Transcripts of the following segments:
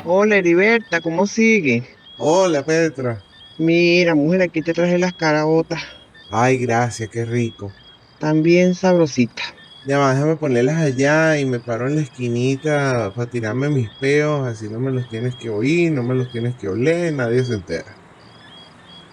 Hola Heriberta, ¿cómo sigue? Hola Petra. Mira, mujer, aquí te traje las caraotas, Ay, gracias, qué rico. también sabrosita. Ya va, déjame ponerlas allá y me paro en la esquinita para tirarme mis peos, así no me los tienes que oír, no me los tienes que oler, nadie se entera.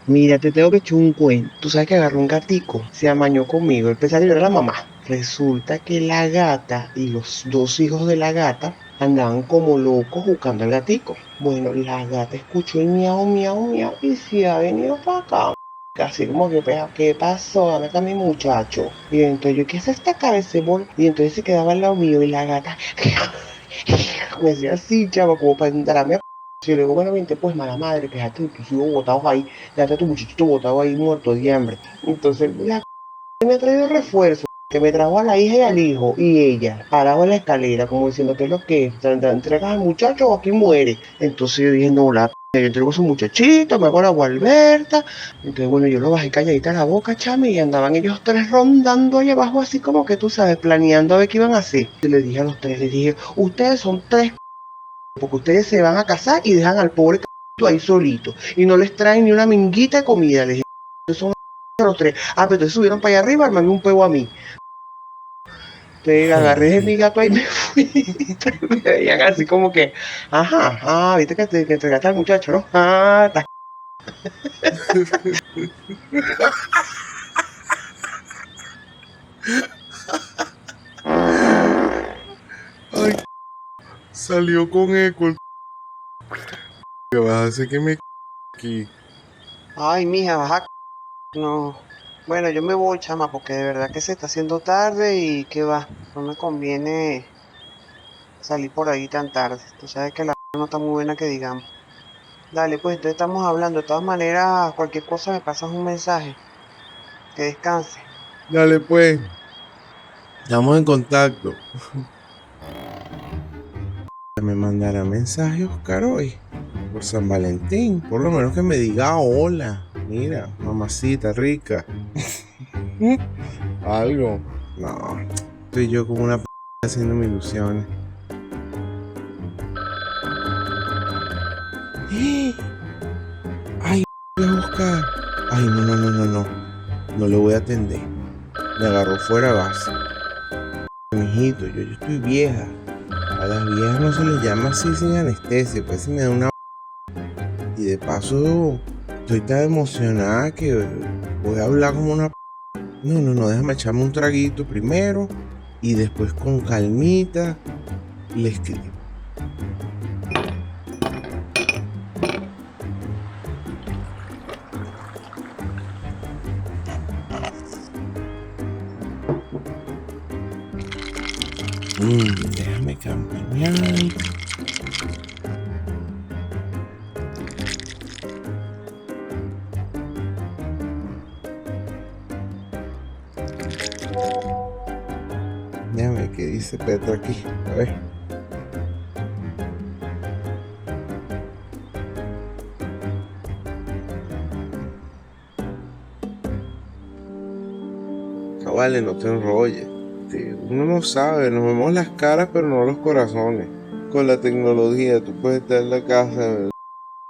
Mira, te tengo que echar un cuento. Tú sabes que agarró un gatico, se amañó conmigo, él pensaba que yo era la mamá. Resulta que la gata y los dos hijos de la gata andaban como locos buscando al gatico. Bueno, la gata escuchó el miau, miau, miau y se ha venido para acá. Así como que, "Pero, ¿qué pasó? Dame acá a mi muchacho." Y entonces yo, ¿qué es esta cabeza? Y entonces se quedaba al lado mío y la gata me decía así, chavo, como para entrarme a... Y le digo, bueno, vente, pues, mala madre, que dejaste tus hijos botados ahí, dejaste a tu muchachito botado ahí muerto de hambre. Entonces, la me ha traído refuerzo, que me trajo a la hija y al hijo, y ella, parado en la escalera, como diciendo, ¿qué es lo que es? ¿Entregas al muchacho o aquí muere? Entonces yo dije, no, yo entrego a su muchachito, me hago la Gualberta. Entonces, bueno, yo lo bajé calladita la boca, chame, y andaban ellos tres rondando ahí abajo, así como que tú sabes, planeando a ver qué iban a hacer. Y le dije a los tres, les dije, ustedes son tres porque ustedes se van a casar y dejan al pobre ahí solito y no les traen ni una minguita de comida. Les dije, son los tres. Ah, pero entonces subieron para allá arriba, armame un pego a mí. Entonces agarré de mi Joder. gato ahí y me fui. Me veían así como que, ajá, viste que entregaste al muchacho, ¿no? Ay, salió con eco el que vas a hacer que me aquí. Ay, mija, baja. No. Bueno, yo me voy, chama, porque de verdad que se está haciendo tarde y que va. No me conviene salir por ahí tan tarde. Tú sabes que la no está muy buena que digamos. Dale, pues entonces estamos hablando. De todas maneras, cualquier cosa me pasas un mensaje. Que descanse. Dale pues, estamos en contacto. Me mandará mensaje Oscar hoy, por San Valentín, por lo menos que me diga hola. Mira, mamacita rica. Algo. No, estoy yo como una haciéndome ilusiones. Ay, voy a buscar. Ay, no, no, no, no, no. No le voy a atender. Me agarró fuera de base. Mijito, yo estoy vieja. A las viejas no se les llama así sin anestesia. Pues si me da una... Y de paso, estoy tan emocionada que voy a hablar como una... No, no, no, déjame echarme un traguito primero y después con calmita le escribo. Déjame campañar. Déjame ver qué dice Petro aquí. A ver. No vale, no te enrolles. Uno no sabe, nos vemos las caras pero no los corazones. Con la tecnología tú puedes estar en la casa en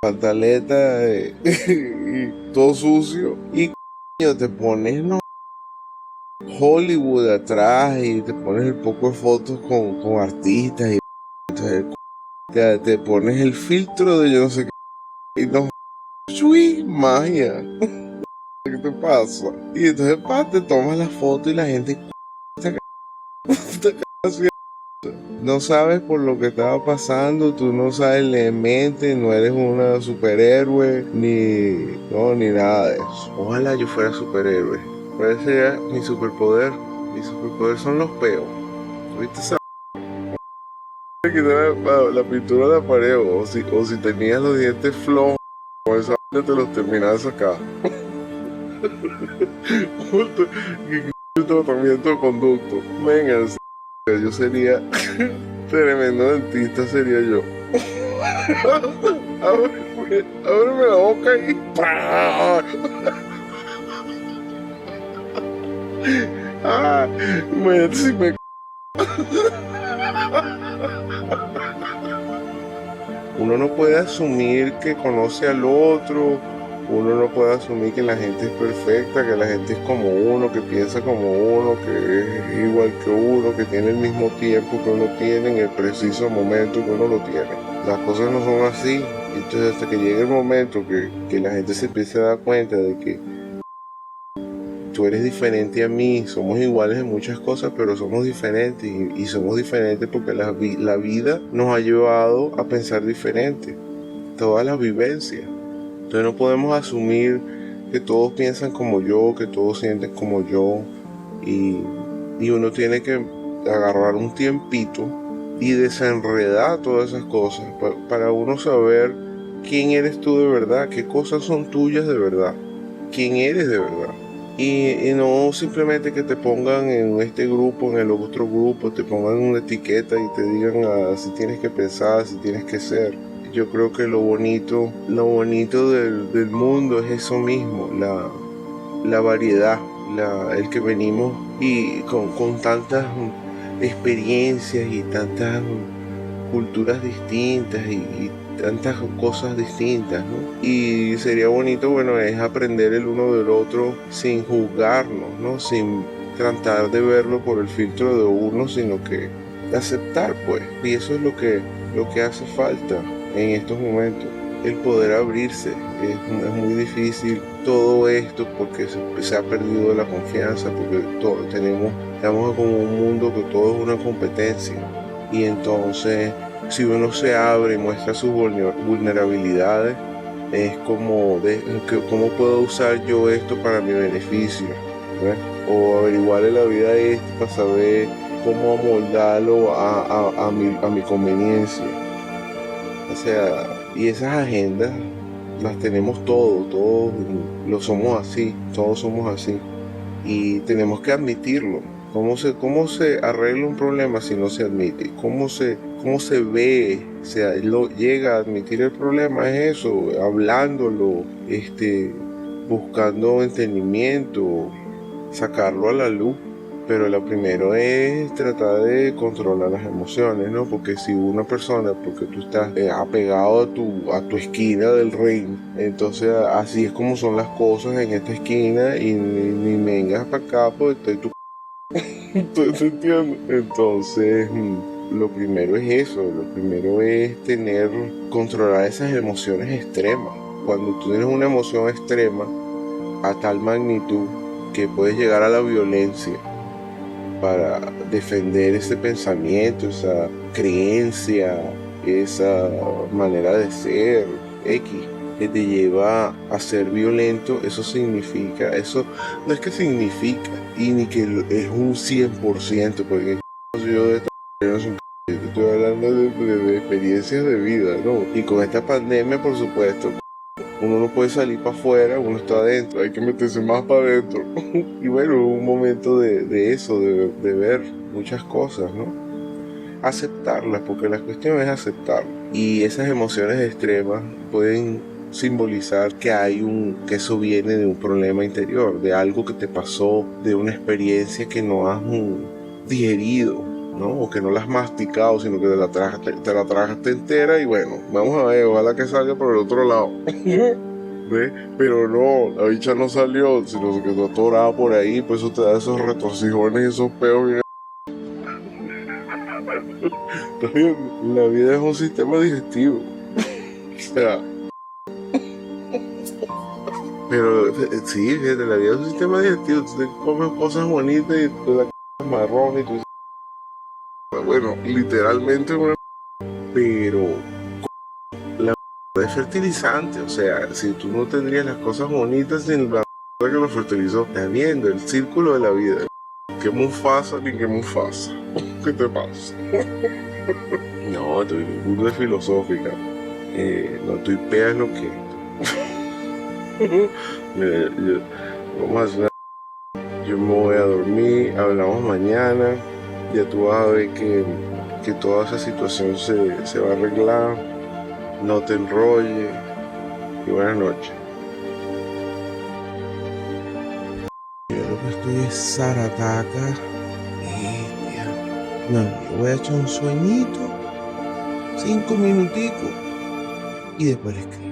pantaleta y todo sucio y coño, te pones no, Hollywood atrás y te pones el poco de fotos con artistas y entonces, te pones el filtro de yo no sé qué y no, ¡chui! Magia. ¿Qué te pasa? Y entonces te tomas la foto y la gente no sabes por lo que estaba pasando, tú no sabes le mente, no eres una superhéroe, ni, no, ni nada de eso. Ojalá yo fuera superhéroe. Ese sería mi superpoder. Mi superpoder son los peos. ¿Viste esa? Quitar la pintura de la pared o si tenías los dientes flojos, con esa te los terminas de sacar. Un tratamiento de conducto. Venga, yo sería tremendo dentista, sería yo. Ábreme la boca y ¡pah! Ah, imagínate si me... Uno no puede asumir que conoce al otro, uno no puede asumir que la gente es perfecta, que la gente es como uno, que piensa como uno, que es igual que uno, que tiene el mismo tiempo que uno tiene en el preciso momento que uno lo tiene. Las cosas no son así. Entonces hasta que llegue el momento que la gente se empiece a dar cuenta de que tú eres diferente a mí, somos iguales en muchas cosas, pero somos diferentes y somos diferentes porque la vida nos ha llevado a pensar diferente, todas las vivencias. Entonces no podemos asumir que todos piensan como yo, que todos sienten como yo y uno tiene que agarrar un tiempito y desenredar todas esas cosas para uno saber quién eres tú de verdad, qué cosas son tuyas de verdad, quién eres de verdad. Y no simplemente que te pongan en este grupo, en el otro grupo, te pongan una etiqueta y te digan si tienes que pensar, si tienes que ser. Yo creo que lo bonito del mundo es eso mismo, la variedad, el que venimos y con tantas experiencias y tantas culturas distintas y tantas cosas distintas, ¿no? Y sería bonito, bueno, es aprender el uno del otro sin juzgarnos, ¿no? Sin tratar de verlo por el filtro de uno, sino que aceptar, pues. Y eso es lo que hace falta en estos momentos, el poder abrirse. Es muy difícil todo esto porque se ha perdido la confianza, porque estamos como un mundo que todo es una competencia. Y entonces, si uno se abre y muestra sus vulnerabilidades, es como, ¿cómo puedo usar yo esto para mi beneficio? ¿Ves? O averiguarle la vida a esto para saber cómo amoldarlo a mi conveniencia. O sea, y esas agendas las tenemos todos lo somos así, todos somos así. Y tenemos que admitirlo. ¿Cómo se arregla un problema si no se admite? ¿Cómo se ve? Llega a admitir el problema, es eso, hablándolo, buscando entendimiento, sacarlo a la luz. Pero lo primero es tratar de controlar las emociones, ¿no? Porque si una persona, porque tú estás apegado a tu esquina del ring, entonces así es como son las cosas en esta esquina y ni vengas para acá porque estoy tu ¿te entiendes? Entonces, lo primero es eso, lo primero es controlar esas emociones extremas. Cuando tú tienes una emoción extrema a tal magnitud que puedes llegar a la violencia, para defender ese pensamiento, esa creencia, esa manera de ser X que te lleva a ser violento. Eso no es que significa y ni que es un 100%, porque yo estoy hablando de experiencias de vida, ¿no? Y con esta pandemia, por supuesto, uno no puede salir para afuera, uno está adentro, hay que meterse más para adentro. Y bueno, un momento de eso, de ver muchas cosas, ¿no? Aceptarlas, porque la cuestión es aceptar. Y esas emociones extremas pueden simbolizar que eso viene de un problema interior, de algo que te pasó, de una experiencia que no has digerido, ¿no? O que no la has masticado, sino que te la tragaste entera y bueno, vamos a ver, ojalá que salga por el otro lado. ¿Ves? Pero no, la bicha no salió, sino que quedó atorada por ahí, pues eso te da esos retorcijones y esos peos bien. ¿Estás viendo? La vida es un sistema digestivo. O sea, pero sí, fíjate, la vida es un sistema digestivo. Tú te comes cosas bonitas y tú la marrón y tú dices, bueno, literalmente una. Pero la es fertilizante, o sea, si tú no tendrías las cosas bonitas sin la que lo fertilizó, estás viendo el círculo de la vida. Que Mufasa ni que Mufasa. ¿Qué te pasa? No, estoy burda filosófica. No, estoy pea lo que. Mira, vamos a hacer yo me voy a dormir, hablamos mañana. Ya tú vas a ver que toda esa situación se va a arreglar. No te enrolles. Y buenas noches. Yo lo que estoy es zarataca. No, yo voy a echar un sueñito. 5 minuticos. y después le escribo.